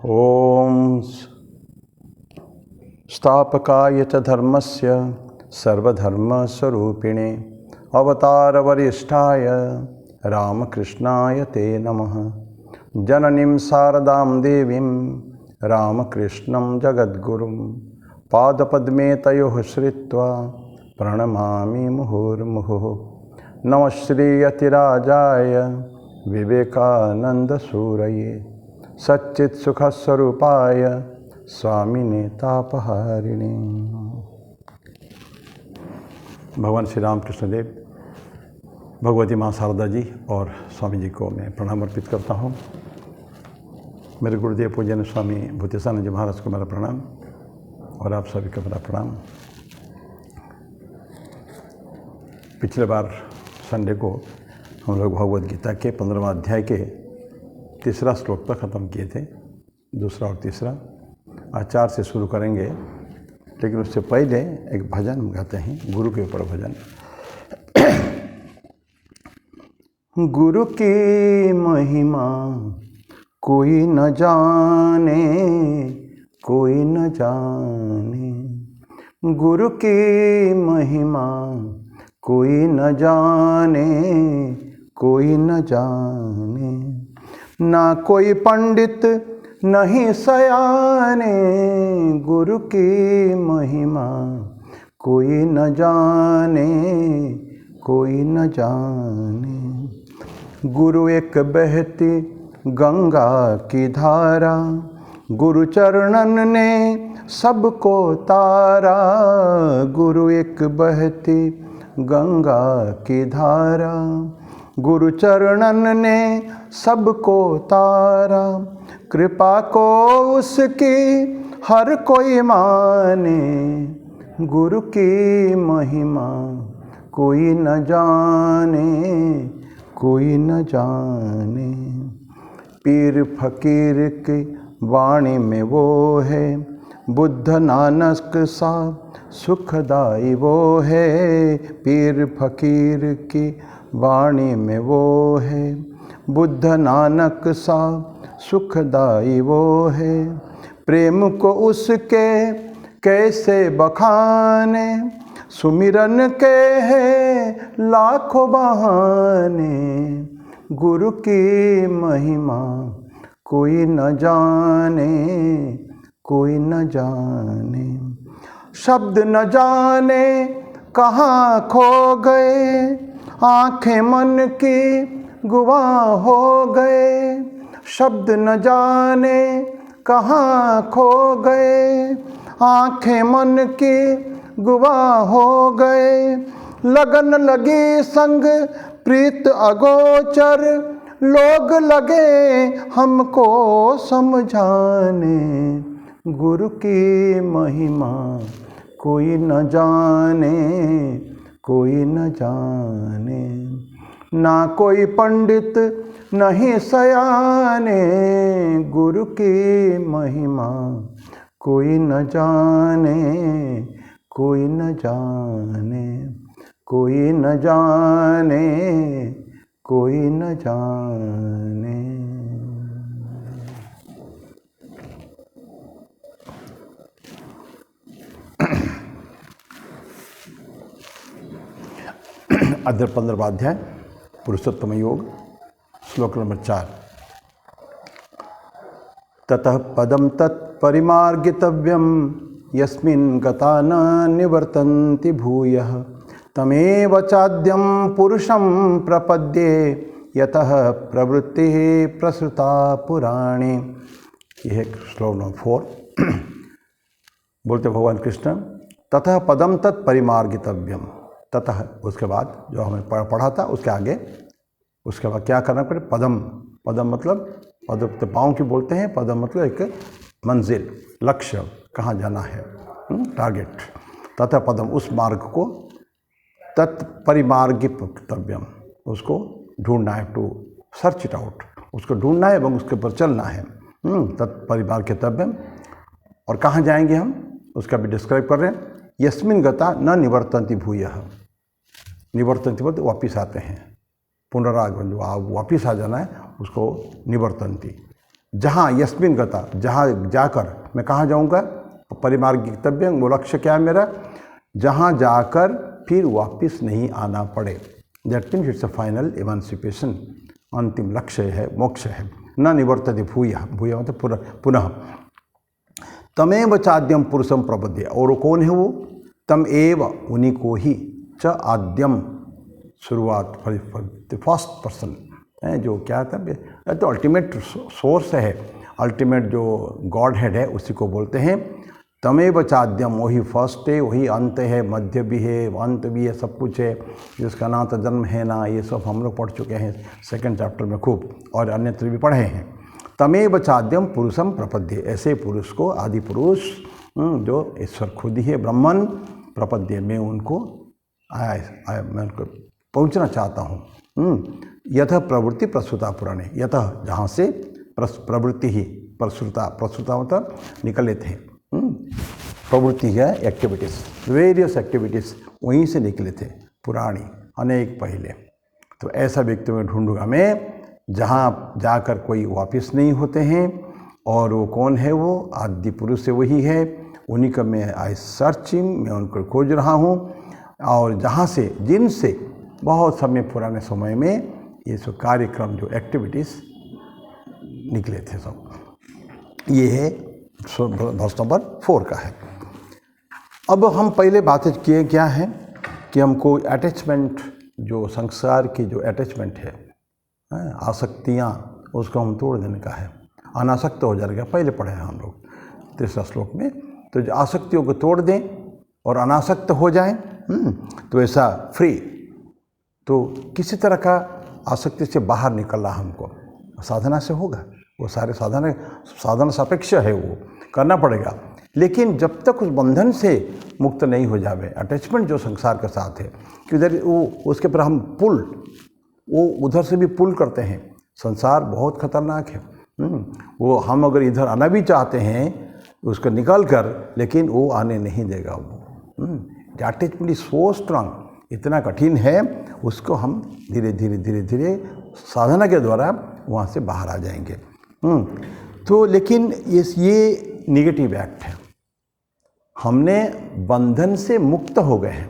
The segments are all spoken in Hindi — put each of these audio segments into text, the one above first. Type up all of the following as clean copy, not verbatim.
ॐ स्थापकाय च धर्मस्य सर्वधर्मस्वरूपिणे अवतारवरिष्ठाय रामकृष्णाय ते नमः। जननीं शारदां देवीं रामकृष्णं जगद्गुरुं पादपद्मे तयोः श्रित्वा प्रणमामि मुहुर्मुहुः। नमः श्रीयतिराजाय विवेकानन्दसूरये सच्चित्सुखस्वरूपाय स्वामिने तापहारिणे। भगवान श्री रामकृष्ण देव, भगवती माँ शारदा जी और स्वामी जी को मैं प्रणाम अर्पित करता हूँ। मेरे गुरुदेव पूजन स्वामी भूतेशानंद जी महाराज को मेरा प्रणाम और आप सभी को मेरा प्रणाम। पिछले बार संडे को हम लोग भगवद गीता के 15वां अध्याय के तीसरा श्लोक पर ख़त्म किए थे, दूसरा और तीसरा। आज 4 से शुरू करेंगे, लेकिन उससे पहले एक भजन गाते हैं, गुरु के ऊपर भजन। गुरु की महिमा कोई न जाने, कोई न जाने। गुरु की महिमा कोई न जाने, कोई न जाने। ना कोई पंडित नहीं सयाने, गुरु की महिमा कोई न जाने, कोई न जाने। गुरु एक बहती गंगा की धारा, गुरु चरणन ने सबको तारा। गुरु एक बहती गंगा की धारा, गुरु चरणन ने सबको तारा। कृपा को उसकी हर कोई माने, गुरु की महिमा कोई न जाने, कोई न जाने। पीर फकीर की वाणी में वो है, बुद्ध नानक सा सुखदाई वो है। पीर फकीर की वाणी में वो है, बुद्ध नानक सा सुखदाई वो है। प्रेम को उसके कैसे बखाने, सुमिरन के है लाखों बहाने। गुरु की महिमा कोई न जाने, कोई न जाने। शब्द न जाने कहाँ खो गए, आँखें मन की गवाह हो गए। शब्द न जाने कहाँ खो गए, आँखें मन की गवाह हो गए। लगन लगी संग प्रीत अगोचर, लोग लगे हमको समझाने। गुरु की महिमा कोई न जाने, कोई न जाने। ना कोई पंडित नहीं सयाने, गुरु की महिमा कोई न जाने, कोई न जाने। कोई न जाने, कोई न जाने। अध्याय 15वां अध्याय पुरुषोत्तम योग, श्लोक नंबर 4। ततः पदम तत्परिमार्गितव्यम यस्मिन् गता न निवर्तन्ति भूयः, तमेव चाद्यं पुरुषं प्रपद्ये यतः प्रवृत्तिः प्रसृता पुराणे। यह है श्लोक नंबर 4। बोलते भगवान कृष्ण, ततः पदम तत्परिमार्गितव्यम। ततः उसके बाद जो हमें पढ़ा था उसके आगे, उसके बाद क्या करना पड़े। पदम, पदम मतलब पद तो पाँव की बोलते हैं, पदम मतलब एक मंजिल, लक्ष्य, कहाँ जाना है, टारगेट। तथा पदम उस मार्ग को, तत्परिमार्गितव्यम उसको ढूंढना है, टू सर्च इट आउट, उसको ढूंढना है एवं उसके ऊपर चलना है। तत्परिमार्गितव्यम। और कहाँ जाएंगे हम, उसका भी डिस्क्राइब कर रहे हैं। यस्मिन् गता न निवर्तन्ति भूयः। निवर्तन्ति बोलते वापिस आते हैं, पुनरागमन, जो वापिस आ जाना है उसको निवर्तन्ति। जहाँ यस्मिन गता, जहाँ जाकर, मैं कहाँ जाऊँगा, परिमार्गितव्यम, वो लक्ष्य क्या है मेरा, जहाँ जाकर फिर वापस नहीं आना पड़े। That means it's a final इमांसिपेशन, अंतिम लक्ष्य है, मोक्ष है। न निवर्तते भूयः, भूयः मतलब पुनः। तमेव चाद्यम पुरुषम प्रपद्ये, और वो कौन है वो, तम एव, उन्हीं को ही, च आद्यम, शुरुआत, फर्स्ट पर्सन है, जो क्या था, तो अल्टीमेट सोर्स है, अल्टीमेट जो गॉड हेड है, उसी को बोलते हैं तमेव चाद्यम। वही फर्स्ट है, वही अंत है, मध्य भी है, अंत भी है, सब कुछ है, जिसका ना तो जन्म है ना, ये सब हम लोग पढ़ चुके हैं 2nd चैप्टर में खूब, और अन्यत्र भी पढ़े हैं। तमेव चाद्यम पुरुषम प्रपद्ये, ऐसे पुरुष को, आदि पुरुष जो ईश्वर खुद ही है, ब्रह्मन, प्रपद्ये, मैं उनको मैं उनको पहुँचना चाहता हूँ। यथ प्रवृत्ति प्रसूता पुराणे, यथ जहाँ से प्रवृत्ति ही, प्रसूता मतलब निकले थे, प्रवृत्ति है एक्टिविटीज़, वेरियस एक्टिविटीज़ वहीं से निकले थे, पुरानी, अनेक पहले। तो ऐसा व्यक्ति में ढूंढूंगा मैं, जहाँ जाकर कोई वापस नहीं होते हैं, और वो कौन है, वो आदि पुरुष से वही है, उन्हीं का मैं आई सर्चिंग, मैं उनको खोज रहा हूँ, और जहाँ से, जिनसे बहुत समय, पुराने समय में ये सब कार्यक्रम, जो एक्टिविटीज़ निकले थे सब। ये है वर्ष नंबर 4 का है। अब हम पहले बातें किए क्या है कि हमको अटैचमेंट, जो संसार की जो अटैचमेंट है, आसक्तियाँ, उसको हम तोड़ देने का है, अनासक्त हो जाएगा, पहले पढ़े हैं हम लोग 3रा श्लोक में। तो जो आसक्तियों को तोड़ दें और अनासक्त हो जाएं, तो ऐसा फ्री, तो किसी तरह का आसक्ति से बाहर निकलना हमको साधना से होगा। वो सारे साधना सापेक्ष है, वो करना पड़ेगा। लेकिन जब तक उस बंधन से मुक्त नहीं हो जावे, अटैचमेंट जो संसार के साथ है, कि उधर वो उसके पर हम वो उधर से भी पुल करते हैं। संसार बहुत खतरनाक है, वो हम अगर इधर आना भी चाहते हैं उसको निकाल कर, लेकिन वो आने नहीं देगा। वो अटैचमेंट इज सो स्ट्रांग, इतना कठिन है, उसको हम धीरे धीरे साधना के द्वारा वहाँ से बाहर आ जाएंगे। तो लेकिन ये निगेटिव एक्ट है, हमने बंधन से मुक्त हो गए हैं,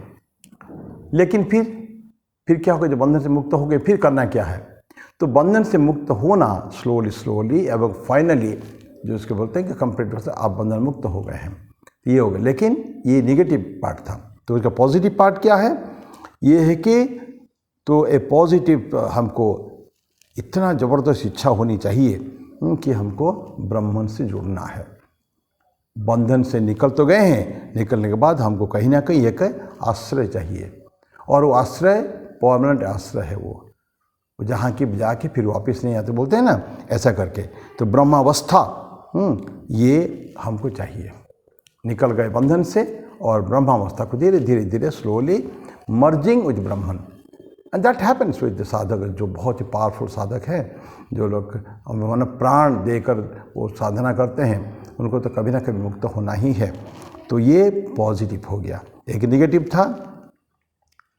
लेकिन फिर क्या होगा, जब बंधन से मुक्त हो गए फिर करना क्या है। तो बंधन से मुक्त होना स्लोली एवं फाइनली, जो उसके बोलते हैं कि कंप्लीट से आप बंधन मुक्त हो गए हैं, ये हो गए। लेकिन ये नेगेटिव पार्ट था। तो इसका पॉजिटिव पार्ट क्या है, ये है कि तो ए पॉजिटिव, हमको इतना ज़बरदस्त इच्छा होनी चाहिए कि हमको ब्रह्मन से जुड़ना है। बंधन से निकल तो गए हैं, निकलने के बाद हमको कहीं ना कहीं एक आश्रय चाहिए, और वो आश्रय परमानेंट आश्रय है, वो जहाँ की जाके फिर वापस नहीं आते, बोलते हैं ना, ऐसा करके। तो ब्रह्मावस्था, ये हमको चाहिए। निकल गए बंधन से और ब्रह्मावस्था को धीरे slowly merging with Brahman, and that happens with the साधक, जो बहुत ही पावरफुल साधक है, जो लोग मन प्राण देकर वो साधना करते हैं, उनको तो कभी ना कभी मुक्त होना ही है। तो ये पॉजिटिव हो गया। एक नेगेटिव था,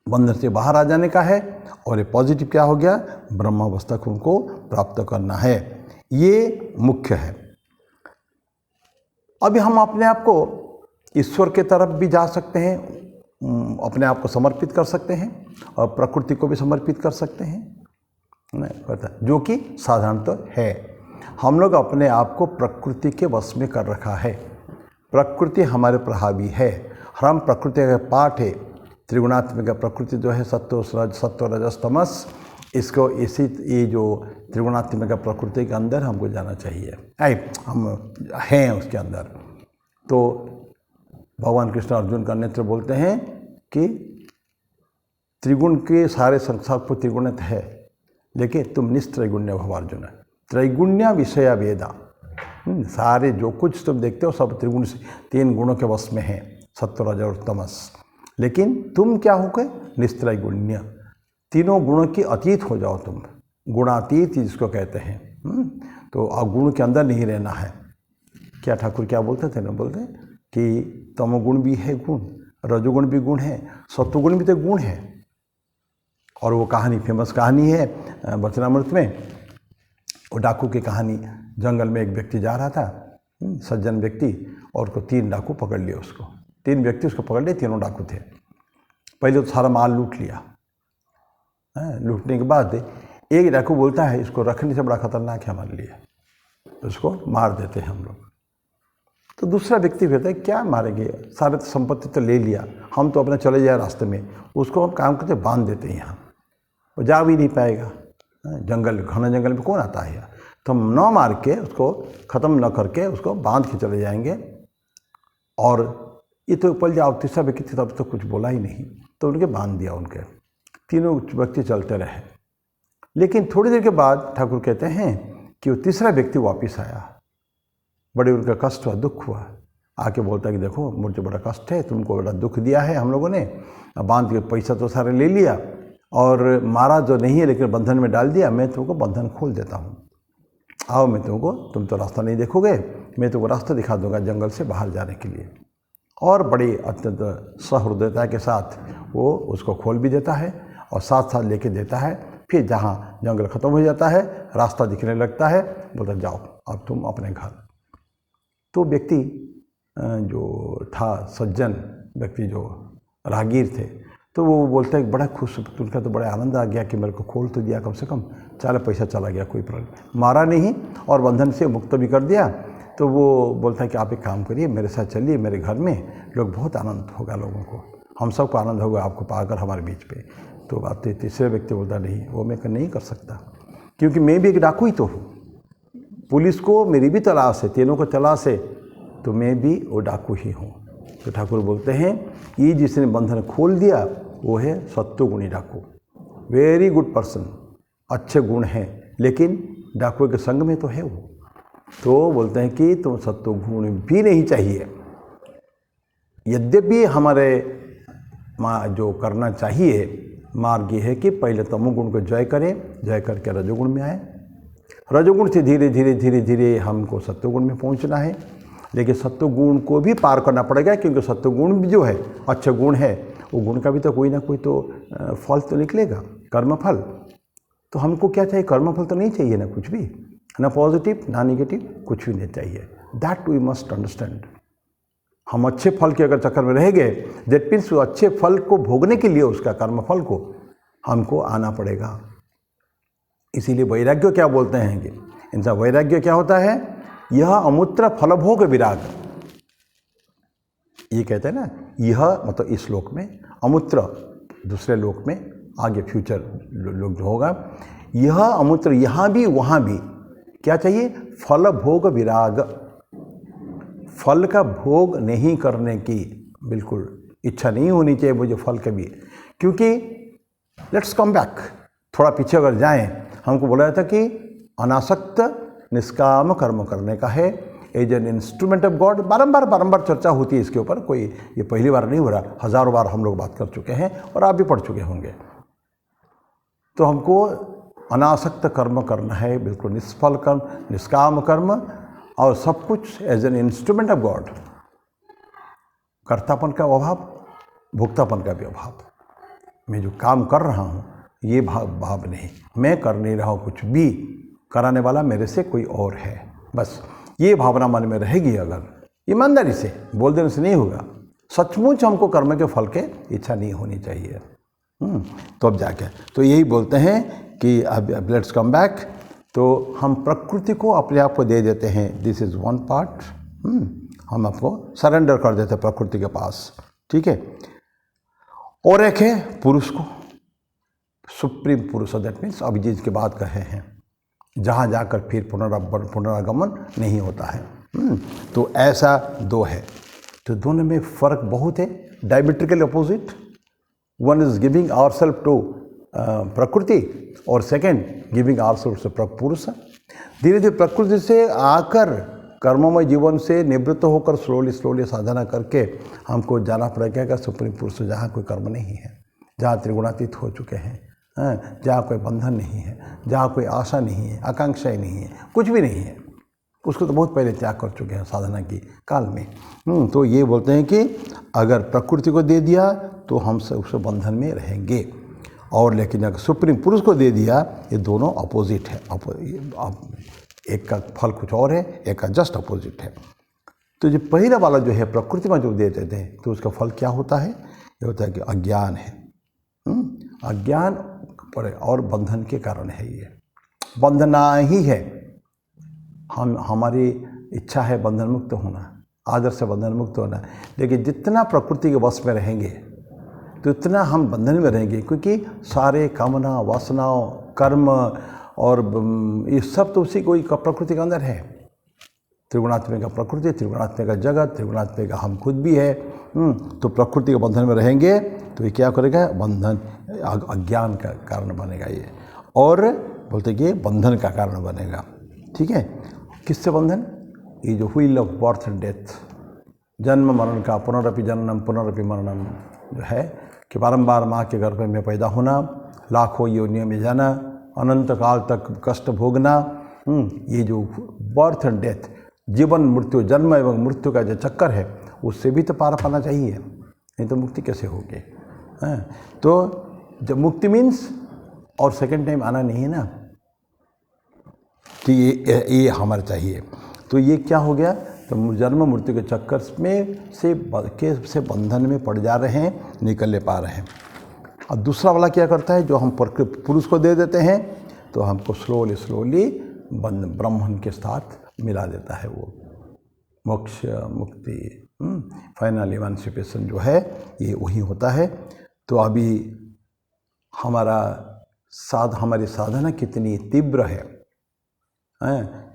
बंधन से बाहर आ जाने का है, और ये पॉजिटिव क्या हो गया, ब्रह्मावस्था को उनको प्राप्त करना है। ये मुख्य है। अभी हम अपने आप को ईश्वर के तरफ भी जा सकते हैं, अपने आप को समर्पित कर सकते हैं, और प्रकृति को भी समर्पित कर सकते हैं, जो कि साधारणतः है। हम लोग अपने आप को प्रकृति के वश में कर रखा है। प्रकृति हमारे पर हावी है, हम प्रकृति का पार्ट है। त्रिगुणात्मिक प्रकृति जो है, सत्व रजस तमस, इसको ये जो त्रिगुणात्मिक प्रकृति के अंदर हमको जाना चाहिए, हम हैं उसके अंदर। तो भगवान कृष्ण अर्जुन का नेत्र बोलते हैं कि त्रिगुण के सारे संसार को त्रिगुणित है, लेकिन तुम निस्त्रैगुण्य भव अर्जुन। त्रैगुण्य विषय वेदा, सारे जो कुछ तुम देखते हो सब त्रिगुण से, 3 गुणों के वश में है, सत्व रज और तमस। लेकिन तुम क्या हो गए, निस्त्रैगुण्य, तीनों गुणों की अतीत हो जाओ तुम, गुणातीत जिसको कहते हैं। तो अब गुण के अंदर नहीं रहना है। क्या ठाकुर क्या बोलते थे ना, बोलते कि तमोगुण भी है गुण, रजोगुण भी गुण है, सत्वगुण भी तो गुण है। और वो कहानी, फेमस कहानी है वचनामृत में, वो डाकू की कहानी, जंगल में एक व्यक्ति जा रहा था, सज्जन व्यक्ति, और उसको 3 डाकू पकड़ लिए। उसको 3 व्यक्ति उसको पकड़ लिए, तीनों डाकू थे। पहले तो सारा माल लूट लिया। लूटने के बाद एक डाकू बोलता है इसको रखने से बड़ा खतरनाक है हमारे लिए, उसको मार देते हैं हम लोग। तो दूसरा व्यक्ति कहता है क्या मारेंगे, सारे संपत्ति तो ले लिया, हम तो अपने चले जाए रास्ते में, उसको हम काम करते बांध देते हैं यहाँ, वो जा भी नहीं पाएगा। जंगल, घना जंगल में कौन आता है, तो हम न मार के उसको ख़त्म न करके उसको बांध के चले जाएंगे। और ये तो पल जाओ, तीसरा व्यक्ति थी तब तो कुछ बोला ही नहीं, तो उनके बांध दिया। उनके तीनों व्यक्ति चलते रहे। लेकिन थोड़ी देर के बाद ठाकुर कहते हैं कि वो तीसरा व्यक्ति वापस आया। बड़े उनका कष्ट हुआ, दुख हुआ। आके बोलता है कि देखो मुझे बड़ा कष्ट है, तुमको बड़ा दुख दिया है हम लोगों ने, बांध के पैसा तो सारे ले लिया और मारा जो नहीं है लेकिन बंधन में डाल दिया। मैं तुमको बंधन खोल देता हूँ, आओ मैं तुमको, तुम तो रास्ता नहीं देखोगे, मैं तुमको रास्ता दिखा दूंगा जंगल से बाहर जाने के लिए। और बड़ी अत्यंत सहृदयता के साथ वो उसको खोल भी देता है और साथ साथ लेके देता है। फिर जहाँ जंगल ख़त्म हो जाता है, रास्ता दिखने लगता है, बोलता जाओ अब तुम अपने घर। तो व्यक्ति जो था सज्जन व्यक्ति, जो राहगीर थे, तो वो बोलता है बड़ा खुश, उनका तो बड़ा आनंद आ गया कि मेरे को खोल तो दिया, कम से कम चलो पैसा चला गया, कोई प्रॉब्लम, मारा नहीं और बंधन से मुक्त भी कर दिया। तो वो बोलता है कि आप एक काम करिए, मेरे साथ चलिए मेरे घर में, लोग बहुत आनंद होगा, लोगों को, हम सबको आनंद होगा आपको पाकर हमारे बीच पे। तो बात तीसरे व्यक्ति बोलता नहीं, वो मैं नहीं कर सकता, क्योंकि मैं भी एक डाकू ही तो हूँ, पुलिस को मेरी भी तलाश है, तीनों को तलाश है, तो मैं भी वो डाकू ही हूँ। तो ठाकुर बोलते हैं ये जिसने बंधन खोल दिया वो है सत्वगुणी डाकू, वेरी गुड पर्सन, अच्छे गुण हैं, लेकिन डाकू के संग में तो है वो। तो बोलते हैं कि तुम सत्वगुण भी नहीं चाहिए। यद्यपि हमारे जो करना चाहिए मार्ग ये है कि पहले तमोगुण को जय करें, जय करके रजोगुण में आए, रजोगुण से धीरे धीरे धीरे धीरे हमको सत्वगुण में पहुंचना है। लेकिन सत्वगुण को भी पार करना पड़ेगा, क्योंकि सत्वगुण भी जो है अच्छे गुण है, वो गुण का भी तो कोई ना कोई तो फल तो निकलेगा, कर्मफल। तो हमको क्या चाहिए, कर्मफल तो नहीं चाहिए ना कुछ भी, ना पॉजिटिव ना नेगेटिव, कुछ भी नहीं चाहिए। That we must understand. हम अच्छे फल के अगर चक्कर में रह गए, दैट मीन्स वो अच्छे फल को भोगने के लिए, उसका कर्मफल को हमको आना पड़ेगा। इसीलिए वैराग्य क्या बोलते हैं कि इनका वैराग्य क्या होता है, यह अमूत्र फलभोग विराग। ये कहते हैं ना, यह मतलब इस लोक में, अमूत्र दूसरे लोक में, आगे फ्यूचर लोग जो होगा, यह अमूत्र यहाँ भी वहाँ भी क्या चाहिए, फल भोग विराग। फल का भोग नहीं करने की बिल्कुल इच्छा नहीं होनी चाहिए मुझे फल के भी, क्योंकि लेट्स कम बैक, थोड़ा पीछे अगर जाएं, हमको बोला जाता कि अनासक्त निष्काम कर्म करने का है, as an instrument of God. बारंबार बारंबार चर्चा होती है इसके ऊपर, कोई ये पहली बार नहीं हो रहा, हज़ारों बार हम लोग बात कर चुके हैं और आप भी पढ़ चुके होंगे। तो हमको अनासक्त कर्म करना है, बिल्कुल निष्फल कर्म, निष्काम कर्म, और सब कुछ as an instrument of God. कर्तापन का अभाव, भोक्तापन का भी अभाव। मैं जो काम कर रहा हूँ ये भाव नहीं, मैं कर नहीं रहा हूँ कुछ भी, कराने वाला मेरे से कोई और है, बस ये भावना मन में रहेगी। अगर ईमानदारी से बोल देने से नहीं होगा, सचमुच हमको कर्म के फल के इच्छा नहीं होनी चाहिए। तो अब जाके तो यही बोलते हैं कि अब लेट्स कम बैक। तो हम प्रकृति को अपने आप को दे देते हैं, दिस इज़ वन पार्ट। हम आपको सरेंडर कर देते हैं प्रकृति के पास, ठीक है। और एक है पुरुष को, सुप्रीम पुरुष, दैट मीन्स अभी जिसके बात कहे हैं, जहाँ जाकर फिर पुनरागमन नहीं होता है। तो ऐसा दो है। तो दोनों में फ़र्क बहुत है, diametrical opposite. One is giving ourself to प्रकृति और सेकेंड गिविंग आवरसेल्फ टू पुरुष। धीरे धीरे प्रकृति से आकर कर्ममय जीवन से निवृत्त होकर स्लोली स्लोली साधना करके हमको जाना पड़ेगा सुप्रीम पुरुष, जहाँ कोई कर्म नहीं है, जहाँ त्रिगुणातीत हो चुके हैं, जहाँ कोई बंधन नहीं है, जहाँ कोई आशा नहीं है, आकांक्षाएं नहीं है, कुछ भी नहीं है, उसको तो बहुत पहले त्याग कर चुके हैं साधना की काल में। तो ये बोलते हैं कि अगर प्रकृति को दे दिया तो हम सब उससे बंधन में रहेंगे, और लेकिन अगर सुप्रीम पुरुष को दे दिया, ये दोनों अपोजिट है, एक का फल कुछ और है, एक का जस्ट अपोजिट है। तो जो पहला वाला जो है प्रकृति में जो दे देते हैं तो उसका फल क्या होता है? ये होता है कि अज्ञान है। अज्ञान और बंधन के कारण है, ये बंधना ही है। हमारी इच्छा है बंधन मुक्त होना, आदर से बंधन मुक्त होना, लेकिन जितना प्रकृति के वश में रहेंगे तो इतना हम बंधन में रहेंगे, क्योंकि सारे कामना, वासनाओं, कर्म और ये सब तो उसी कोई प्रकृति के अंदर है। त्रिगुणात्मिक का प्रकृति, त्रिगुणात्मिक का जगत, त्रिगुणात्मिक का हम खुद भी है। तो प्रकृति के बंधन में रहेंगे तो ये क्या करेगा? बंधन, अज्ञान का कारण बनेगा ये, और बोलते कि बंधन का कारण बनेगा। ठीक है, किससे बंधन? ये जो wheel of birth and death, जन्म मरण का, पुनरपि जन्म पुनरपि मरणम जो है कि बारंबार माँ के गर्भ में पैदा होना, लाखों योनियों में जाना, अनंत काल तक कष्ट भोगना, ये जो बर्थ एंड डेथ, जीवन मृत्यु, जन्म एवं मृत्यु का जो चक्कर है, उससे भी तो पार पाना चाहिए, नहीं तो मुक्ति कैसे होगी? तो जब मुक्ति मीन्स और सेकंड टाइम आना नहीं है ना, तो ये हमारे चाहिए। तो ये क्या हो गया? तो जन्म मृत्यु के चक्कर में से बंधन में पड़ जा रहे हैं, निकल ले पा रहे हैं। और दूसरा वाला क्या करता है? जो हम पुरुष को दे देते हैं तो हमको स्लोली ब्रह्मन के साथ मिला देता है, वो मोक्ष, मुक्ति, फाइनल इमांसिपेशन जो है ये वही होता है। तो अभी हमारी साधना कितनी तीव्र है,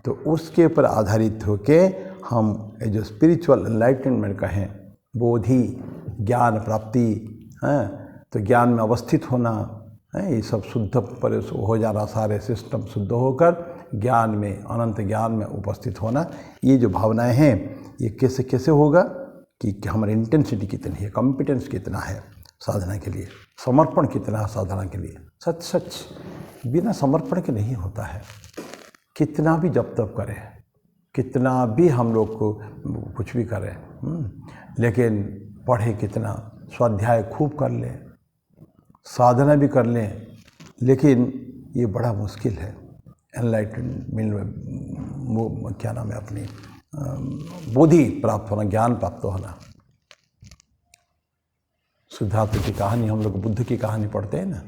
तो उसके ऊपर आधारित होके हम जो स्पिरिचुअल एनलाइटनमेंट कहें, बोधि, ज्ञान प्राप्ति, तो ज्ञान में अवस्थित होना, ये सब शुद्ध पर हो जाना, सारे सिस्टम शुद्ध होकर ज्ञान में, अनंत ज्ञान में उपस्थित होना, ये जो भावनाएं हैं ये कैसे कैसे होगा कि हमारी इंटेंसिटी कितनी है, कॉम्पिटेंस कितना है साधना के लिए, समर्पण कितना है साधना के लिए। सच बिना समर्पण के नहीं होता है। कितना भी जप तप करें, कितना भी हम लोग को कुछ भी करें, लेकिन पढ़े कितना, स्वाध्याय खूब कर लें, साधना भी कर लें, लेकिन ये बड़ा मुश्किल है एनलाइटनमेंट में, क्या नाम है, अपनी बोधि प्राप्त होना, ज्ञान प्राप्त होना। सिद्धार्थ की कहानी, हम लोग बुद्ध की कहानी पढ़ते हैं ना,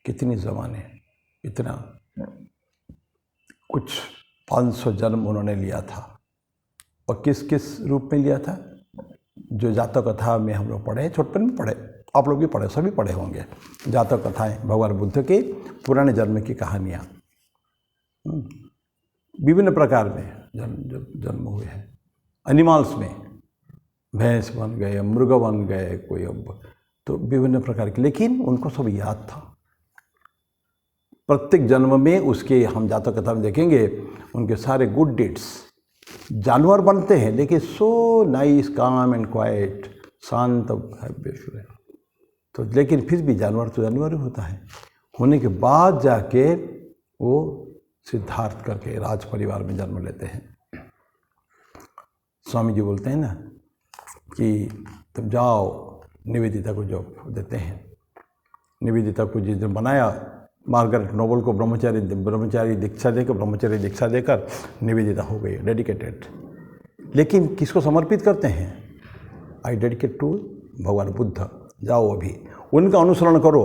कितनी ज़माने, इतना कुछ 500 जन्म उन्होंने लिया था, और किस किस रूप में लिया था? जो जातक कथा में हम लोग पढ़े, छोटपन में पढ़े, आप लोग भी पढ़े, सभी पढ़े होंगे, जातक कथाएं, भगवान बुद्ध के पुराने जन्म की कहानियाँ, विभिन्न प्रकार में जन्म हुए हैं। एनिमल्स में भैंस बन गए, मृग बन गए, कोई अब तो विभिन्न प्रकार के, लेकिन उनको सब याद था। प्रत्येक जन्म में उसके, हम जातक कथा में देखेंगे, उनके सारे गुड डीड्स, जानवर बनते हैं लेकिन सो नाइस, काम एंड क्वाइट, शांत, तो लेकिन फिर भी जानवर तो जानवर ही होता है। होने के बाद जाके वो सिद्धार्थ करके राज परिवार में जन्म लेते हैं। स्वामी जी बोलते हैं ना कि तुम जाओ, निवेदिता को जॉब देते हैं। निवेदिता को जिस दिन बनाया, मार्गरेट नोबल को ब्रह्मचारी दीक्षा देकर निवेदिता हो गई, डेडिकेटेड। लेकिन किसको समर्पित करते हैं? आई डेडिकेट टू भगवान बुद्ध। जाओ अभी उनका अनुसरण करो,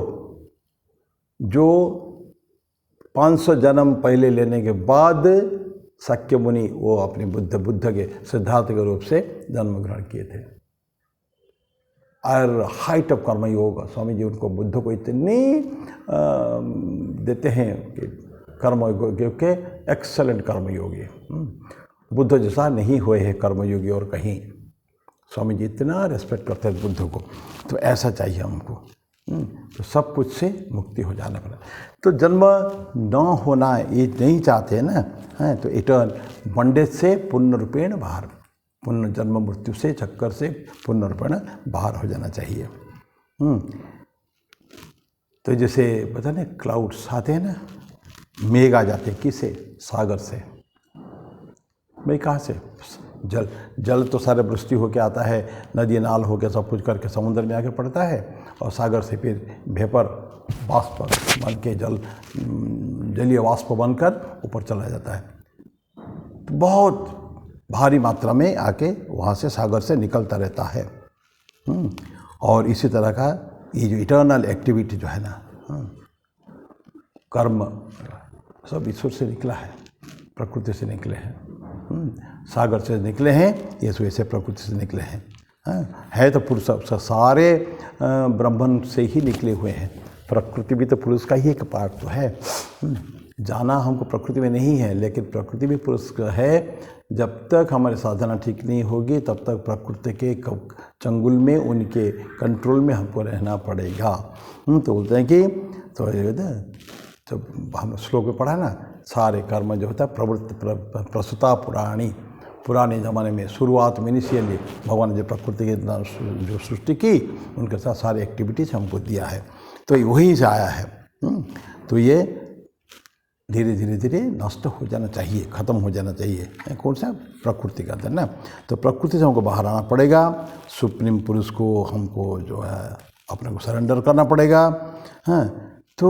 जो 500 जन्म पहले लेने के बाद शाक्य मुनि वो अपने बुद्ध के सिद्धार्थ के रूप से जन्म ग्रहण किए थे। और हाइट ऑफ कर्मयोग, स्वामी जी उनको, बुद्ध को इतनी देते हैं कि कर्मयोग के एक्सेलेंट कर्मयोगी, बुद्ध जैसा नहीं हुए हैं कर्मयोगी और कहीं। स्वामी जी इतना रेस्पेक्ट करते हैं बुद्ध को, तो ऐसा चाहिए हमको। तो सब कुछ से मुक्ति हो जाना पड़ा। तो जन्म न होना ये नहीं चाहते हैं ना, तो इटर्न बॉन्डेज से पुण्य रूपेण बाहर, पुण्य जन्म मृत्यु से चक्कर से पुण्य रूपेण बाहर हो जाना चाहिए। तो जैसे पता नहीं क्लाउड्स आते हैं ना, मेघ आ जाते हैं, किससे? सागर से। भाई कहाँ से? जल तो सारे वृष्टि होके आता है, नदी नाल होके सब कुछ करके समुद्र में आके पड़ता है, और सागर से फिर वेपर, वाष्प बन के जलीय वाष्प बनकर ऊपर चला जाता है। बहुत भारी मात्रा में आके वहाँ से सागर से निकलता रहता है। और इसी तरह का ये जो इटर्नल एक्टिविटी जो है ना, कर्म सब ईश्वर से निकला है, प्रकृति से निकले हैं। सागर से निकले हैं, ये वैसे प्रकृति से निकले हैं। है तो पुरुष सारे ब्रह्मन से ही निकले हुए हैं। प्रकृति भी तो पुरुष का ही एक पार्ट तो है। जाना हमको प्रकृति में नहीं है, लेकिन प्रकृति भी पुरुष का है। जब तक हमारी साधना ठीक नहीं होगी तब तक प्रकृति के चंगुल में, उनके कंट्रोल में हमको रहना पड़ेगा। तो बोलते हैं कि तो जब हम श्लोक में पढ़ा ना, सारे कर्म जो होता है प्रवृत्ति प्रसुता पुराणी, पुराने ज़माने में शुरुआत में इनिशियली भगवान ने जो प्रकृति की जो सृष्टि की, उनके साथ सारी एक्टिविटीज हमको दिया है। तो वहीं से आया है। तो ये धीरे धीरे धीरे नष्ट हो जाना चाहिए, ख़त्म हो जाना चाहिए। कौन सा? प्रकृति का ना। तो प्रकृति से हमको बाहर आना पड़ेगा। सुप्रीम पुरुष को हमको जो है अपने को सरेंडर करना पड़ेगा। तो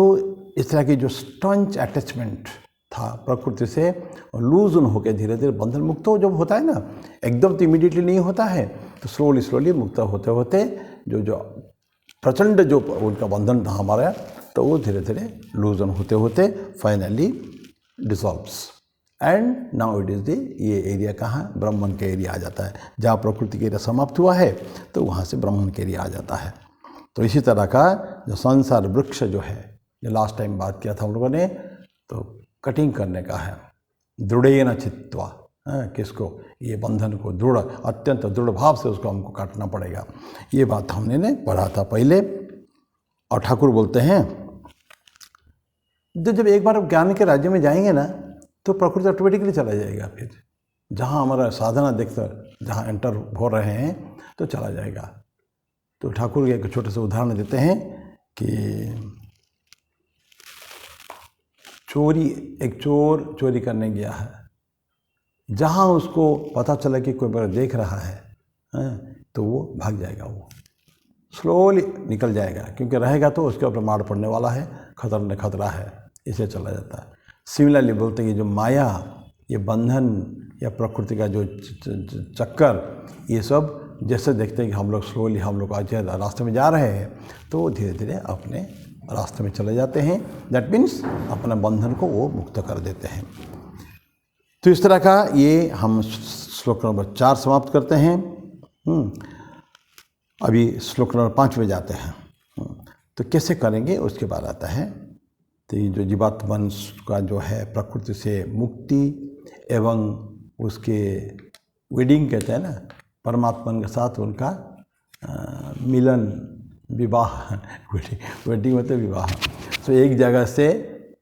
इस तरह की जो स्टंच अटैचमेंट था प्रकृति से, लूज ऑन होकर धीरे धीरे बंधन मुक्त हो जब होता है ना, एकदम तो इमीडिएटली नहीं होता है, तो स्लोली मुक्त होते होते जो प्रचंड जो उनका बंधन था हमारा, तो वो धीरे धीरे लूज ऑन होते होते finally dissolves. And now it is ये एरिया कहाँ? ब्रह्मन के एरिया आ जाता है। जहाँ प्रकृति के एरिया समाप्त हुआ है तो वहाँ से ब्रह्मन के एरिया आ जाता है। तो इसी तरह का जो संसार वृक्ष जो है, जो लास्ट टाइम बात किया था हम लोगों ने, तो कटिंग करने का है। दृढ़ेन चित्वा, किसको? ये बंधन को दृढ़, अत्यंत दृढ़ भाव से उसको हमको काटना पड़ेगा। ये बात हमने ने पढ़ा था पहले। और ठाकुर बोलते हैं जब एक बार ज्ञान के राज्य में जाएंगे ना, तो प्रकृति ऑटोमेटिकली चला जाएगा। फिर जहाँ हमारा साधना देखकर जहाँ एंटर हो रहे हैं तो चला जाएगा। तो ठाकुर एक छोटे से उदाहरण देते हैं कि एक चोर चोरी करने गया है। जहाँ उसको पता चला कि कोई बड़ा देख रहा है, तो वो भाग जाएगा, वो स्लोली निकल जाएगा, क्योंकि रहेगा तो उसके ऊपर मार पड़ने वाला है, खतरा है, इसे चला जाता है। सिमिलरली बोलते हैं कि जो माया, ये बंधन या प्रकृति का जो चक्कर, ये सब जैसे देखते हैं कि हम लोग स्लोली हम लोग आज रास्ते में जा रहे हैं, तो वो धीरे धीरे अपने रास्ते में चले जाते हैं। दैट मीन्स अपना बंधन को वो मुक्त कर देते हैं। तो इस तरह का ये हम श्लोक नंबर 4 समाप्त करते हैं। अभी श्लोक नंबर 5 में जाते हैं। तो कैसे करेंगे उसके बाद आता है। तो ये जो जीवात्मन का जो है प्रकृति से मुक्ति एवं उसके वेडिंग कहते हैं ना, परमात्मा के साथ उनका मिलन, विवाह, वेडिंग मतलब विवाह। तो एक जगह से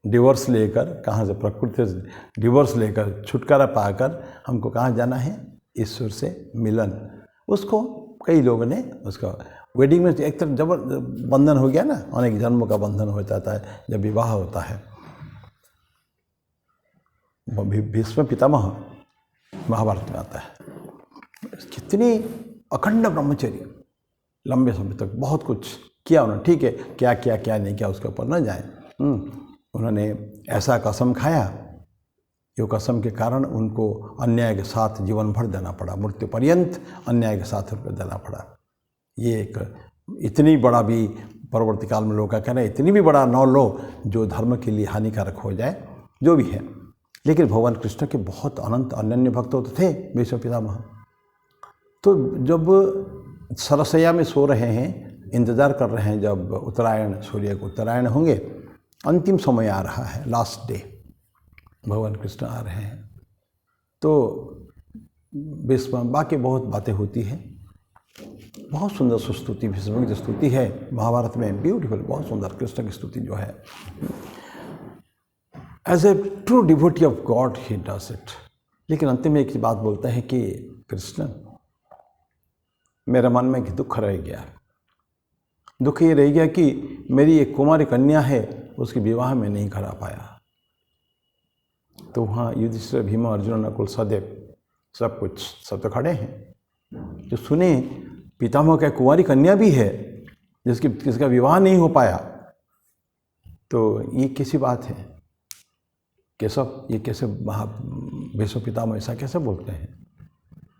डिवोर्स लेकर, कहाँ से? प्रकृति से डिवोर्स लेकर छुटकारा पाकर हमको कहाँ जाना है? ईश्वर से मिलन। उसको कई लोगों ने उसका वेडिंग में एक तरह जबर बंधन हो गया ना, अनेक जन्मों का बंधन हो जाता है जब विवाह होता है। भीष्म पितामह महाभारत में आता है। कितनी अखंड ब्रह्मचर्य, लंबे समय तक बहुत कुछ किया उन्होंने। ठीक है, क्या किया क्या नहीं किया उसके ऊपर न जाए। उन्होंने ऐसा कसम खाया, जो कसम के कारण उनको अन्याय के साथ जीवन भर देना पड़ा, मृत्यु पर्यंत अन्याय के साथ उनको देना पड़ा। ये एक इतनी बड़ा भी परवर्ती काल में लोगों का कहना है, इतनी भी बड़ा न लो जो धर्म के लिए हानिकारक हो जाए, जो भी है। लेकिन भगवान कृष्ण के बहुत अनंत अनन्य भक्त तो थे भीष्म पितामह। तो जब सरसैया में सो रहे हैं, इंतज़ार कर रहे हैं जब उत्तरायण, सूर्य को उत्तरायण होंगे, अंतिम समय आ रहा है, लास्ट डे, भगवान कृष्ण आ रहे हैं। तो भीष्म, बाकी बहुत बातें होती हैं, बहुत सुंदर स्तुति भीष्म की स्तुति है महाभारत में, ब्यूटीफुल, बहुत सुंदर कृष्ण की स्तुति जो है। As a true devotee of God he does it. लेकिन अंतिम में एक बात बोलता है कि कृष्ण, मेरे मन में एक दुख रह गया। दुख ये रह गया कि मेरी एक कुमारी कन्या है, उसकी विवाह में नहीं करा पाया। तो वहाँ युधिष्ठिर, भीम, अर्जुन, नकुल, सहदेव सब तो खड़े हैं। जो सुने पितामह का कुंवारी कन्या भी है जिसका विवाह नहीं हो पाया, तो ये कैसी बात है? केशव ये कैसे भीष्म पितामह ऐसा कैसे बोलते हैं?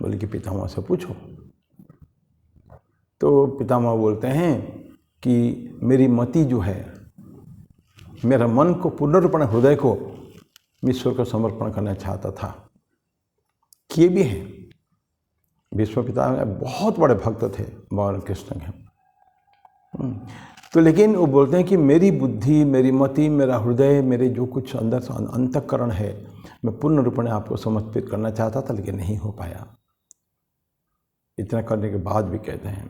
बोले कि पितामह से पूछो। तो पितामह बोलते हैं कि मेरी मति जो है, मेरा मन को पूर्ण रूपेण हृदय को ईश्वर को समर्पण करना चाहता था। किए भी हैं। भीष्म पितामह बहुत बड़े भक्त थे भगवान कृष्ण के। तो लेकिन वो बोलते हैं कि मेरी बुद्धि, मेरी मति, मेरा हृदय, मेरे जो कुछ अंदर से अंतःकरण है, मैं पूर्ण रूप में आपको समर्पित करना चाहता था, लेकिन नहीं हो पाया। इतना करने के बाद भी कहते हैं,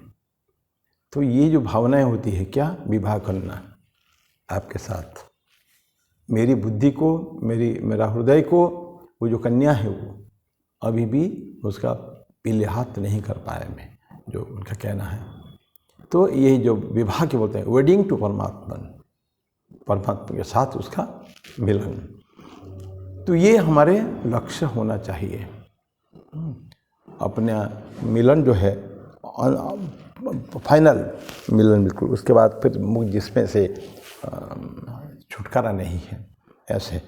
तो ये जो भावनाएं होती है, क्या विवाह करना आपके साथ, मेरी बुद्धि को, मेरा हृदय को, वो जो कन्या है वो अभी भी उसका पीले हाथ नहीं कर पाया मैं, जो उनका कहना है। तो ये जो विवाह के बोलते हैं, वेडिंग टू परमात्मा के साथ उसका मिलन, तो ये हमारे लक्ष्य होना चाहिए। अपना मिलन जो है फाइनल मिलन बिल्कुल, उसके बाद फिर मुझ जिसमें से छुटकारा नहीं है ऐसे।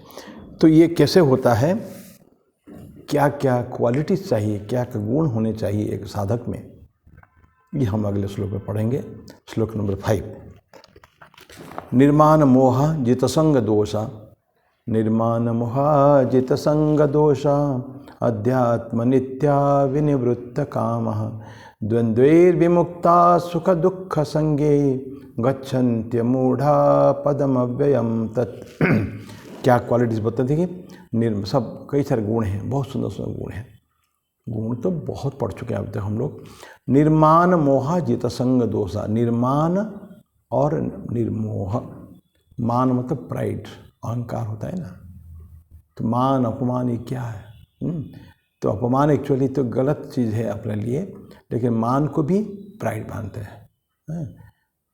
तो ये कैसे होता है, क्या क्या क्वालिटीज़ चाहिए, क्या क्या गुण होने चाहिए एक साधक में, ये हम अगले श्लोक में पढ़ेंगे। श्लोक नंबर 5। निर्माण मोह जितसंग दोषा, निर्माण मोह जितसंग दोषा, अध्यात्म नित्या विनिवृत्त कामः, द्वंद्वैर्विमुक्ता सुख दुख संगे, गच्छन्त्यमूढ़ा पदमव्ययम तत्। क्या क्वालिटीज बताते हैं कि सब कई सारे गुण हैं, बहुत सुंदर सुंदर गुण हैं। गुण तो बहुत पढ़ चुके हैं अब तक हम लोग। निर्माण मोह जितसंग दोषा, निर्माण और निर्मोह। मान मतलब प्राइड, अहंकार होता है ना, तो मान अपमान ये क्या है? तो अपमान एक्चुअली तो गलत चीज़ है अपने लिए, लेकिन मान को भी प्राइड मानते हैं।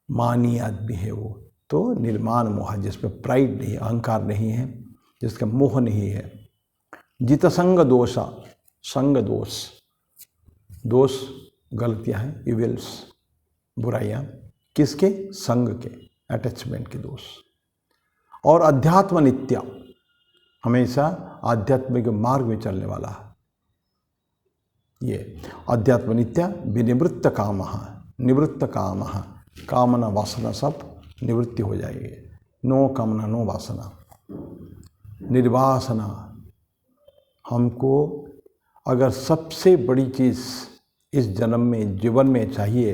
मानी आदमी है वो, तो निर्माण मोह, जिसमें प्राइड नहीं, अहंकार नहीं है, जिसका मोह नहीं है। जितसंग दोषा, संग दोष, दोष गलतियाँ हैं, इविल्स बुराइयाँ, किसके? संग के, अटैचमेंट के दोष। और अध्यात्म नित्य, हमेशा आध्यात्मिक मार्ग में चलने वाला, ये अध्यात्म नित्य विनिवृत्त कामः, निवृत्त कामः, कामना वासना सब निवृत्ति हो जाएगी। नो कामना नो वासना, निर्वासना। हमको अगर सबसे बड़ी चीज़ इस जन्म में, जीवन में चाहिए,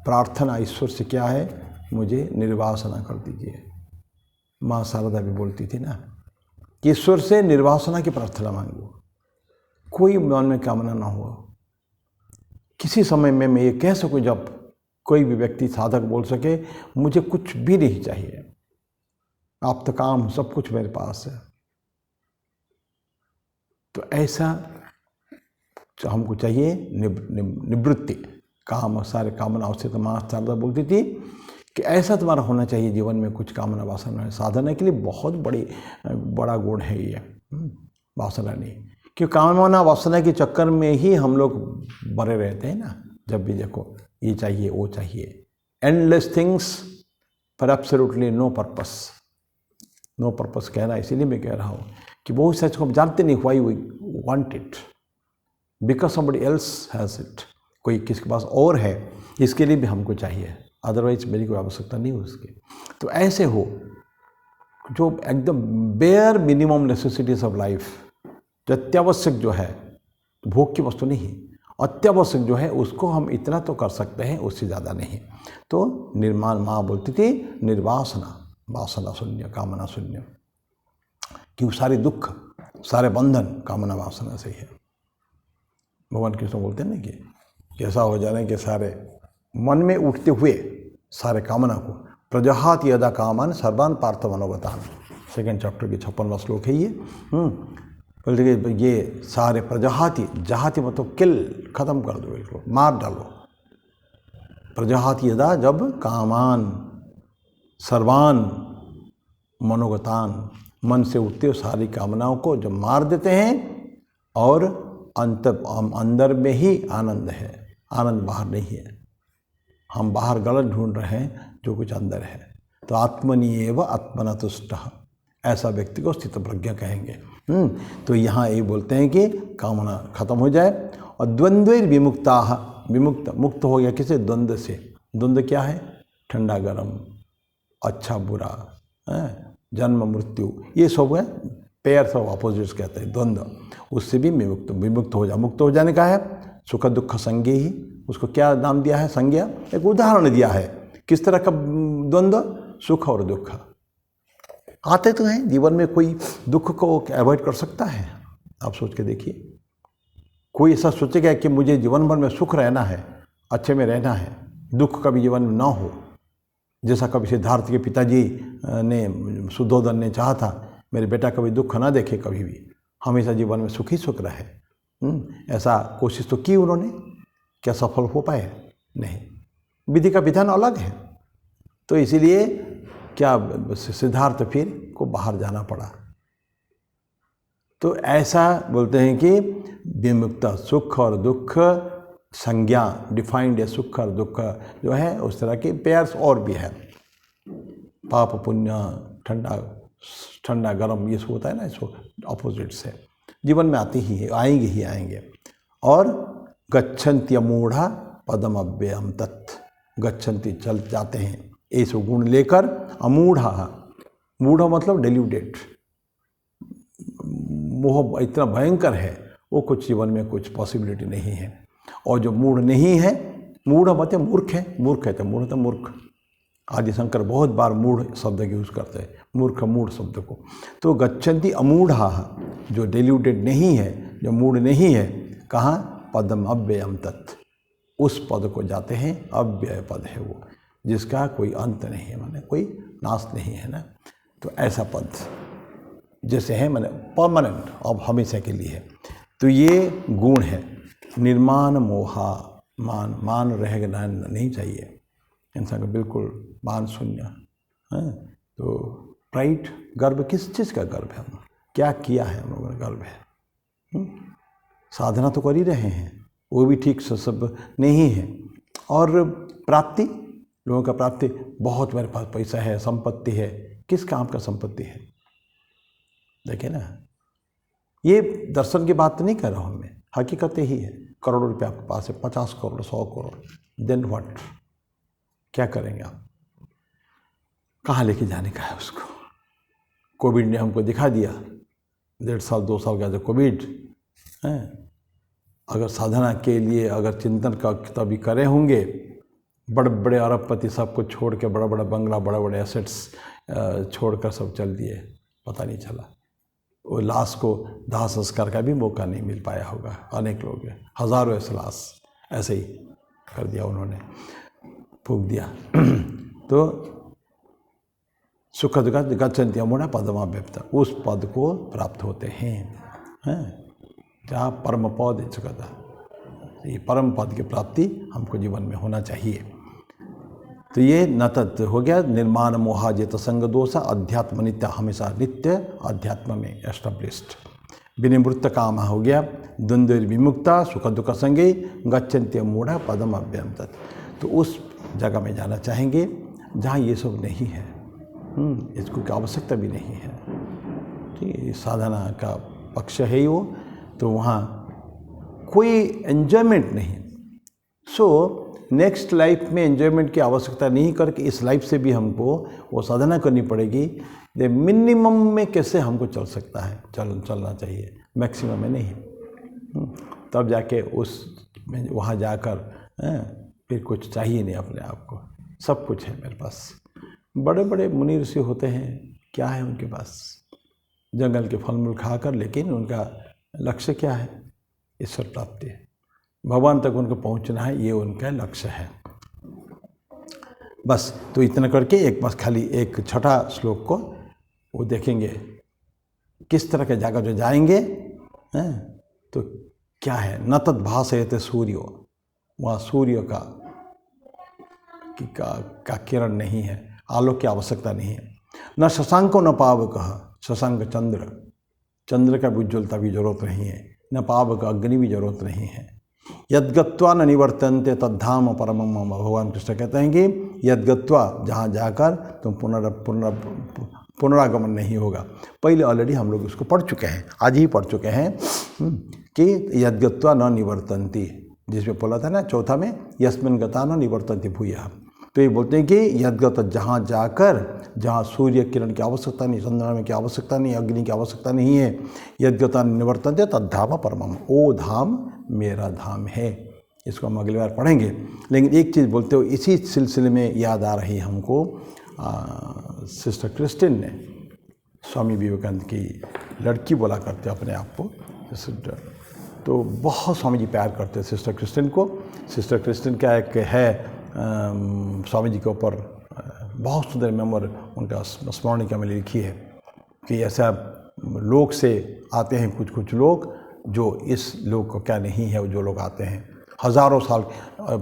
प्रार्थना ईश्वर से क्या है? मुझे निर्वासना कर दीजिए। माँ शारदा भी बोलती थी ना कि ईश्वर से निर्वासना की प्रार्थना मांगो, कोई मन में कामना ना हो। किसी समय में मैं ये कह सकूं, जब कोई भी व्यक्ति साधक बोल सके मुझे कुछ भी नहीं चाहिए, आप तो काम सब कुछ मेरे पास है, तो ऐसा जो हमको चाहिए निवृत्ति, काम सारे कामनाओं से। तो माँ शारदा बोलती थी कि ऐसा तुम्हारा होना चाहिए जीवन में, कुछ कामना वासना। साधना के लिए बहुत बड़ा गुण है ये, वासना नहीं। क्योंकि कामना वासना के चक्कर में ही हम लोग बड़े रहते हैं ना। जब भी देखो ये चाहिए वो चाहिए, endless things for absolutely no purpose. No purpose कह रहा है, इसीलिए मैं कह रहा हूँ कि बहुत सच को हम जानते नहीं why we want it, because somebody else has it. कोई किसके पास और है, इसके लिए भी हमको चाहिए, अदरवाइज मेरी कोई आवश्यकता नहीं उसकी। तो ऐसे हो जो एकदम bare minimum necessities of life, जो अत्यावश्यक जो है, भोग की वस्तु नहीं, अत्यावश्यक जो है उसको हम इतना तो कर सकते हैं, उससे ज़्यादा नहीं। तो निर्माण, माँ बोलती थी निर्वासना, वासना शून्य, कामना शून्य, क्योंकि सारे दुख, सारे बंधन कामना वासना से ही है। भगवान कृष्ण बोलते हैं ना कि कैसा हो जा रहे हैं कि सारे मन में उठते हुए सारे कामना को, प्रजहाति यदा कामान सर्वान पार्थ मनोगतान, 2nd चैप्टर के 56वां श्लोक है ये। बोलते कि ये सारे प्रजहाति, जहाति मतलब किल, खत्म कर दो, बिल्कुल मार डालो। प्रजहाति यदा, जब कामान, सर्वान मनोगतान, मन से उठते हुए सारी कामनाओं को जब मार देते हैं, और अंदर में ही आनंद है, आनंद बाहर नहीं है। हम बाहर गलत ढूंढ रहे हैं, जो कुछ अंदर है। तो आत्मनि एव आत्मना तुष्टः, ऐसा व्यक्ति को स्थित प्रज्ञ कहेंगे। तो यहाँ ये बोलते हैं कि कामना खत्म हो जाए और द्वंद्वैर विमुक्ता, मुक्त हो गया किसे? द्वंद्व से। द्वंद्व क्या है? ठंडा गर्म, अच्छा बुरा, जन्म मृत्यु, ये सब है पेयर्स ऑफ अपोजिट्स कहते हैं द्वंद्व। उससे भी विमुक्त हो जा। मुक्त हो जाने का है सुख दुख संज्ञ ही, उसको क्या नाम दिया है? संज्ञा। एक उदाहरण दिया है किस तरह का द्वंद्व? सुख और दुख आते तो हैं जीवन में। कोई दुख को अवॉइड कर सकता है? आप सोच के देखिए। कोई ऐसा सोचेगा कि मुझे जीवन भर में सुख रहना है, अच्छे में रहना है, दुख कभी जीवन में ना हो, जैसा कभी सिद्धार्थ के पिताजी ने, सुद्धोधन ने चाहा था मेरे बेटा कभी दुख ना देखे, कभी भी हमेशा जीवन में सुख ही सुख रहे। ऐसा कोशिश तो की उन्होंने, क्या सफल हो पाए? नहीं। विधि का विधान अलग है। तो इसीलिए क्या सिद्धार्थ फिर को बाहर जाना पड़ा। तो ऐसा बोलते हैं कि विमुक्त, सुख और दुख संज्ञा डिफाइंड है। सुख और दुख जो है उस तरह के पेयर्स और भी है। पाप पुण्य, ठंडा गरम, ये सब होता है ना, इसको अपोजिट्स है, जीवन में आती ही है, आएंगे ही आएंगे। और गच्छन्ति मूढ़ा पदम अव्ययम तत्, गच्छन्ति चल जाते हैं ये सब गुण लेकर। अमूढ़ा, मूढ़ मतलब डेल्यूटेड, मोह इतना भयंकर है वो कुछ जीवन में कुछ पॉसिबिलिटी नहीं है। और जो मूढ़ नहीं है, मूढ़ मतलब मूर्ख है, मूर्ख है तो मूढ़ तो मूर्ख। आदि शंकर बहुत बार मूढ़ शब्द का यूज़ करते हैं, मूर्ख मूढ़ शब्द को। तो गच्छन्ति अमूढ़ा, जो डेल्यूटेड नहीं है, जो मूढ़ नहीं है, कहाँ? पदम अव्ययम तत्, उस पद को जाते हैं। अव्यय पद है वो, जिसका कोई अंत नहीं है, माने कोई नाश नहीं है ना। तो ऐसा पद जैसे है माने परमानेंट, अब हमेशा के लिए है। तो ये गुण है। निर्माण मोहा, मान रहना नहीं चाहिए इंसान को, बिल्कुल मान शून्य है। तो प्राइड, गर्व, किस चीज़ का गर्व है? हम क्या किया है, हम लोगों ने गर्व है। साधना तो कर ही रहे हैं, वो भी ठीक से सब नहीं है। और प्राप्ति, लोगों का प्राप्ति, बहुत मेरे पास पैसा है, संपत्ति है, किस काम का संपत्ति है? देखे ना, ये दर्शन की बात नहीं कर रहा हूँ मैं, हकीकत ही है। करोड़ों रुपये आपके पास है, 50 करोड़, 100 करोड़, देन व्हाट? क्या करेंगे आप? कहाँ लेके जाने का है उसको? कोविड ने हमको दिखा दिया, 1.5 साल 2 साल का जो कोविड है। अगर साधना के लिए अगर चिंतन का तभी करे होंगे, बड़े बड़े अरबपति सबको छोड़ के, बड़ा बड़ा बंगला, बड़ा बड़े एसेट्स छोड़कर सब चल दिए, पता नहीं चला। वो लाश को दाह संस्कार का भी मौका नहीं मिल पाया होगा। अनेक लोग हैं, हज़ारों ऐसे लाश ऐसे ही कर दिया उन्होंने, फूंक दिया। तो सुख दुख गच्छन्ति अमूढ़ा पदमाव्यक्त, उस पद को प्राप्त होते हैं, जहाँ परम पद चुका। ये परम पद की प्राप्ति हमको जीवन में होना चाहिए। तो ये न तत् हो गया निर्माण मोहाजित संग दोष, अध्यात्म नित्य, हमेशा नित्य अध्यात्म में एस्टेब्लिश्ड। विनिवृत्त काम हो गया, द्वंद्व विमुक्ता, सुख दुख संगे, गच्छन्ति मूढ़ा पदम अव्ययम तत्। तो उस जगह में जाना चाहेंगे जहाँ ये सब नहीं है, इसको की आवश्यकता भी नहीं है। ठीक है, साधना का पक्ष है ही वो, तो वहाँ कोई एन्जॉयमेंट नहीं। सो नेक्स्ट लाइफ में एन्जॉयमेंट की आवश्यकता नहीं करके इस लाइफ से भी हमको वो साधना करनी पड़ेगी। दे मिनिमम में कैसे हमको चल सकता है, चलना चाहिए, मैक्सिमम में नहीं। तब जाके उस वहाँ जाकर फिर कुछ चाहिए नहीं अपने आप को, सब कुछ है मेरे पास। बड़े बड़े मुनि ऋषि होते हैं, क्या है उनके पास? जंगल के फल मूल खाकर, लेकिन उनका लक्ष्य क्या है? ईश्वर प्राप्ति है, भगवान तक उनको पहुंचना है, ये उनका लक्ष्य है बस। तो इतना करके एक बस खाली एक छठा श्लोक को वो देखेंगे, किस तरह के जगह जो जाएंगे तो क्या है। न तद भासयते सूर्यो, वहाँ सूर्य का किरण नहीं है, आलोक की आवश्यकता नहीं है। न शशांको न पावकः, शशांक चंद्र का उज्ज्वलता भी जरूरत नहीं है, न पावक अग्नि भी जरूरत नहीं है। यद्गत्वा न निवर्तन्ते तद्धाम परमं मम, भगवान कृष्ण कहते हैं कि यद्गत्वा, जहाँ जाकर तुम पुनरागमन नहीं होगा। पहले ऑलरेडी हम लोग उसको पढ़ चुके हैं, आज ही पढ़ चुके हैं कि यद्गत्वा न निवर्तन्ति, जिसमें बोला था ना चौथा में, यस्मिन् गता न निवर्तन्ति भूयः। तो ये बोलते हैं कि यद्गत, जहाँ जाकर, जहाँ सूर्य किरण की आवश्यकता नहीं, चंद्रमा की आवश्यकता नहीं, अग्नि की आवश्यकता नहीं है, यद्गता निवर्तन्ते तद्धाम परमम, वो धाम मेरा धाम है। इसको हम अगली बार पढ़ेंगे। लेकिन एक चीज़ बोलते हो, इसी सिलसिले में याद आ रही हमको, सिस्टर क्रिस्टिन ने, स्वामी विवेकानंद की लड़की बोला करते अपने आप को सिस्टर, तो बहुत स्वामी जी प्यार करते सिस्टर क्रिस्टिन को। सिस्टर क्रिस्टिन क्या एक है, स्वामी जी के ऊपर बहुत सुंदर मेमोर उनका स्मरणिका में लिखी है कि ऐसा लोग से आते हैं कुछ कुछ लोग जो इस लोग को क्या नहीं है, जो लोग आते हैं हज़ारों साल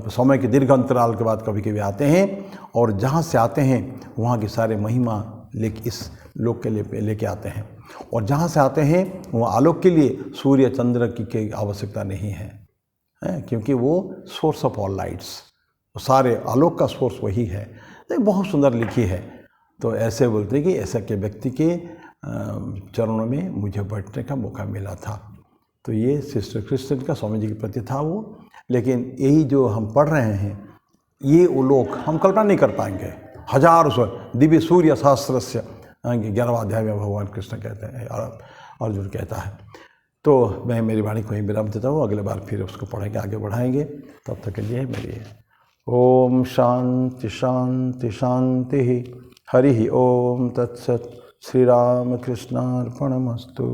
समय के दीर्घ अंतराल के बाद कभी कभी आते हैं, और जहाँ से आते हैं वहाँ की सारे महिमा इस लोक के लिए लेके आते हैं, और जहाँ से आते हैं वहाँ आलोक के लिए सूर्य चंद्र की आवश्यकता नहीं है, क्योंकि वो सोर्स ऑफ ऑल लाइट्स, सारे आलोक का सोर्स वही है। तो बहुत सुंदर लिखी है। तो ऐसे बोलते हैं कि ऐसा के व्यक्ति के चरणों में मुझे बैठने का मौका मिला था। तो ये सिस्टर क्रिस्टिन का स्वामी जी के प्रति था वो। लेकिन यही जो हम पढ़ रहे हैं, ये वो लोग हम कल्पना नहीं कर पाएंगे। हजारों दिव्य सूर्य सहस्रस्य 11वां अध्याय में भगवान कृष्ण कहते हैं, अर्जुन कहता है। तो मैं मेरी वाणी को ही विराम देता हूँ, अगले बार फिर उसको पढ़ेंगे, आगे बढ़ाएंगे। तब तक के लिए मेरी ओम शांति शांति शांति। हरि ओम तत्सत। श्री राम कृष्णार्पणमस्तु।